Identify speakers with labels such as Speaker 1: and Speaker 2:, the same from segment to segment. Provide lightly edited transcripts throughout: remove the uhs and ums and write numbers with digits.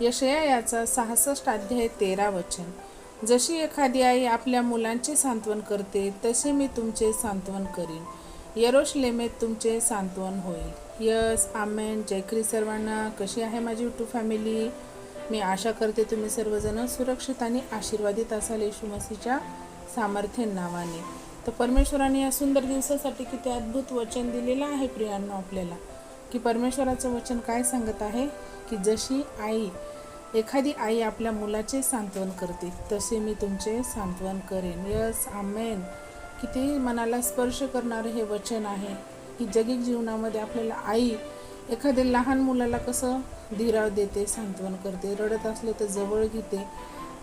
Speaker 1: यशया याचा 66 अध्याय 13 वचन. जशी एखादी आई आपल्या मुलांचे सांत्वन करते तसे मी तुमचे सांत्वन करीन. यरूशलेमेत तुमचे सांत्वन होईल. यस, आमेन. जय ख्रिस्त सर्वांना. कशी आहे माझी यूट्यूब फॅमिली? मी आशा करते तुम्ही सर्वजण सुरक्षित आणि आशीर्वादित असाल येशू मसीहच्या सामर्थ्य नावाने. तर परमेश्वराने या सुंदर दिवसासाठी किती अद्भुत वचन दिलेलं आहे प्रियांनो आपल्याला, की परमेश्वराचं वचन काय सांगत आहे, की जशी एखादी आई आपल्या मुलाचे सांत्वन करते तसे मी तुमचे सांत्वन करेन. यस, आमेन. किती मनाला स्पर्श करणारे हे वचन आहे, की जगिक जीवनामध्ये आपल्याला आई एखाद्या लहान मुलाला कसं धीराव देते, सांत्वन करते, रडत असले तर जवळ घेते,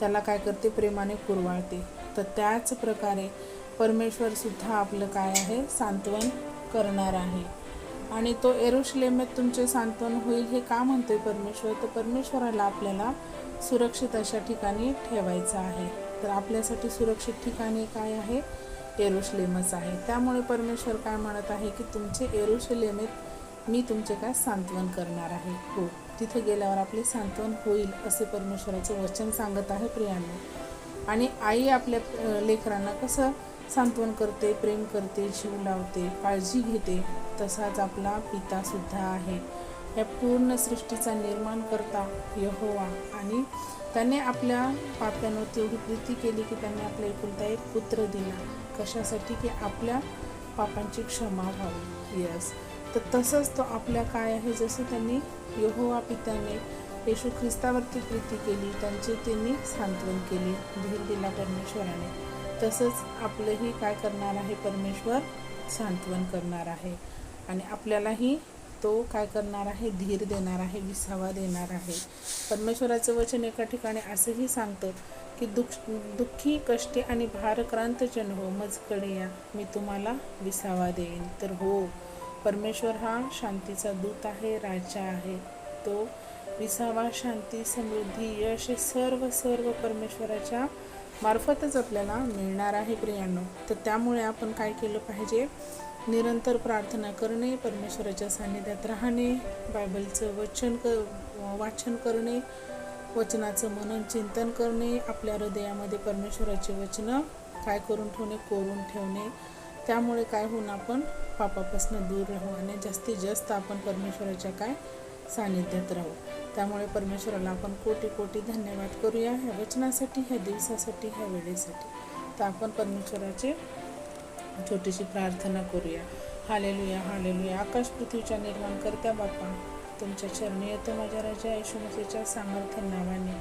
Speaker 1: त्याला काय करते, प्रेमाने कुरवाळते. तर त्याच प्रकारे परमेश्वर सुद्धा आपलं काय आहे, सांत्वन करणार आहे. आणि तो यरूशलेमेत तुमचे सांत्वन होईल हे का म्हणतोय परमेश्वर? तर परमेश्वराला आपल्याला सुरक्षित अशा ठिकाणी ठेवायचं आहे. तर आपल्यासाठी सुरक्षित ठिकाणी काय आहे, यरूशलेमच आहे. त्यामुळे परमेश्वर काय म्हणत आहे, की तुमचे यरूशलेमेत मी तुमचे काय सांत्वन करणार आहे. हो, तिथे गेल्यावर आपले सांत्वन होईल असे परमेश्वराचं वचन सांगत आहे प्रियांनो. आणि आई आपल्या लेकरांना कसं सांत्वन करते, प्रेम करते, जीव लावते, काळजी घेते, तसाच आपला पिता सुद्धा आहे. या पूर्ण सृष्टीचा निर्माण करता यहोवा, आणि त्याने आपल्या पाप्यांवर तेवढी प्रीती केली की त्यांनी आपला एकुलता एक पुत्र दिला. कशासाठी? की आपल्या पापांची क्षमा व्हावी. यस, तर तसंच तो आपल्या काय आहे, जसं त्यांनी यहोवा पित्याने येशू ख्रिस्तावरती प्रीती केली, त्यांनी सांत्वन केली, धीर दिला परमेश्वराने, तसंच आपलंही काय करणार आहे, परमेश्वर सांत्वन करणार आहे. आणि आपल्यालाही तो काय करणार आहे, धीर देणार आहे, विसावा देणार आहे. परमेश्वराचं वचन एका ठिकाणी असंही सांगतं, की दुःखी, कष्टी आणि भारक्रांत जन हो, मजकडे या, मी तुम्हाला विसावा देईन. तर हो, परमेश्वर हा शांतीचा दूत आहे, राजा आहे. तो विसावा, शांती, समृद्धी, यश सर्व परमेश्वराच्या मार्फतच आपल्याला मिळणार आहे प्रियांनो. तर त्यामुळे आपण काय केलं पाहिजे, निरंतर प्रार्थना करणे, परमेश्वराच्या सान्निध्यात राहणे, बायबलचं वाचन करणे, वचनाचं मनन चिंतन करणे, आपल्या हृदयामध्ये परमेश्वराचे वचन काय करून ठेवणे, कोरून ठेवणे. त्यामुळे काय होऊन आपण पापापासून दूर राहू आणि जास्तीत जास्त आपण परमेश्वराच्या काय सानिध्यात राहू. त्यामुळे परमेश्वराला आपण कोटी कोटी धन्यवाद करूया ह्या वचनासाठी, ह्या दिवसासाठी, ह्या वेळेसाठी. तर आपण परमेश्वराचे छोटीशी प्रार्थना करूया. Hallelujah, hallelujah. आकाश पृथ्वीच्या निर्माण करत्या बाप्पा, तुमच्या चरणी येतो माझ्या राजा येशू मसीहच्या सामर्थ्य नावाने.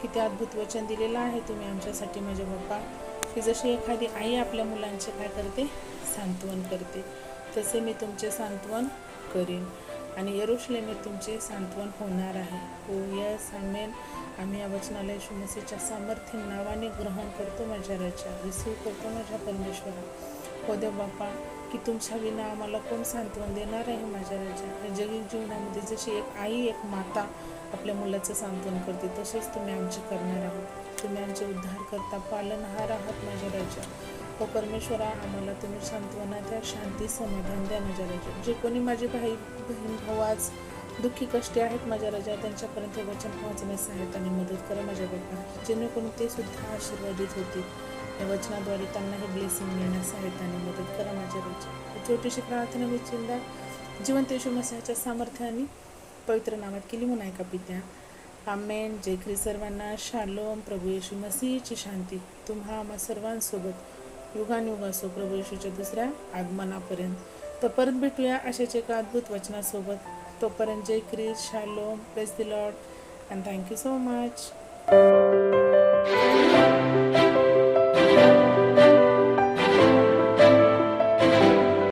Speaker 1: किती अद्भुत वचन दिलेलं आहे तुम्ही आमच्यासाठी माझे बाप्पा, की जशी एखादी आई आपल्या मुलांचे काय करते, सांत्वन करते, तसे मी तुमचे सांत्वन करीन. आणि यरूशलेमेत तुमचे सांत्वन होणार आहे. हो, यस, आमेन. आम्ही या वचनाला येशू मसीहच्या सामर्थ्य नावाने ग्रहण करतो माझ्या राजा, रिसीव्ह करतो माझ्या परमेश्वरा. हो देव बाप्पा, की तुमच्या विना आम्हाला कोण सांत्वन देणार आहे माझ्या राजा. जगिक जीवनामध्ये जशी एक आई, एक माता आपल्या मुलाचं सांत्वन करते, तसेच तुम्ही आमचे करणार आहात. तुम्ही आमचे उद्धार करता, पालनहार आहात माझ्या राजा. हो परमेश्वरा, आम्हाला तुम्ही सांत्वना द्या, शांती, समाधान द्या माझ्या राजा. जे कोणी माझे बहीण भाऊ आज दुःखी कष्टी आहेत माझ्या राजा, त्यांच्यापर्यंत वचन पोहोचण्यास सहायता आणि मदत करा माझ्या बाप्पा, जेणेकरून ते सुद्धा आशीर्वादित होतील. या वचनाद्वारे त्यांनाही ब्लेसिंग मिळण्यास सहायता आणि मदत करा माझ्या राजा. छोटीशी प्रार्थना विचिंदा जिवंत येशू मसीहाच्या सामर्थ्याने पवित्र नावात केली म्हणून ऐका पित्या, आमेन. जय ख्रिस्त सर्वांना. शालोम. प्रभू येशू मसीहची शांती तुम्हा आम्हा सर्वांसोबत युगानुयुग असो, प्रभू येशूच्या दुसऱ्या आगमनापर्यंत. तर परत भेटूया अशाच एका अद्भुत वचनासोबत. तोपर्यंत जय ख्रिस्त, शालोम, praise the Lord and thank you so much.